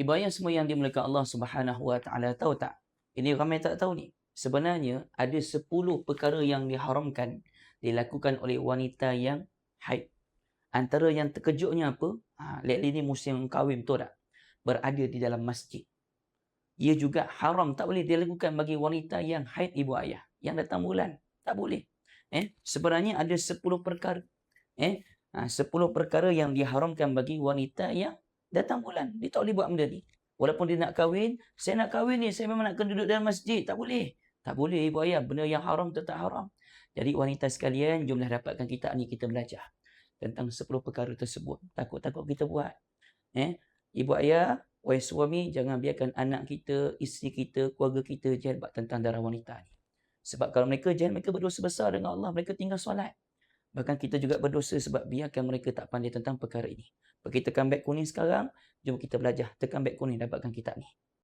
Ibu ayah semua yang dimuliakan Allah Subhanahu Wa Taala, tahu tak? Ini ramai tak tahu ni. Sebenarnya ada 10 perkara yang diharamkan dilakukan oleh wanita yang haid. Antara yang terkejutnya apa? Lately ni musim kahwin, betul tak? Berada di dalam masjid. Ia juga haram, tak boleh dilakukan bagi wanita yang haid, ibu ayah. Yang datang bulan, tak boleh. Sebenarnya ada 10 perkara. 10 perkara yang diharamkan bagi wanita yang datang bulan. Dia tak boleh buat benda ni. Walaupun dia nak kahwin, saya nak kahwin ni, saya memang nak kena duduk dalam masjid. Tak boleh. Tak boleh, ibu ayah. Benda yang haram tetap haram. Jadi wanita sekalian, jomlah dapatkan kitab ni, kita belajar tentang 10 perkara tersebut. Takut-takut kita buat. Ibu ayah, wahai suami, jangan biarkan anak kita, isteri kita, keluarga kita jahil tentang darah wanita ni. Sebab kalau mereka jahil, mereka berdosa besar dengan Allah. Mereka tinggal solat. Bahkan kita juga berdosa sebab biarkan mereka tak pandai tentang perkara ini. Kita tekan back kuning sekarang, jom kita belajar. Tekan back kuning, dapatkan kitab ni.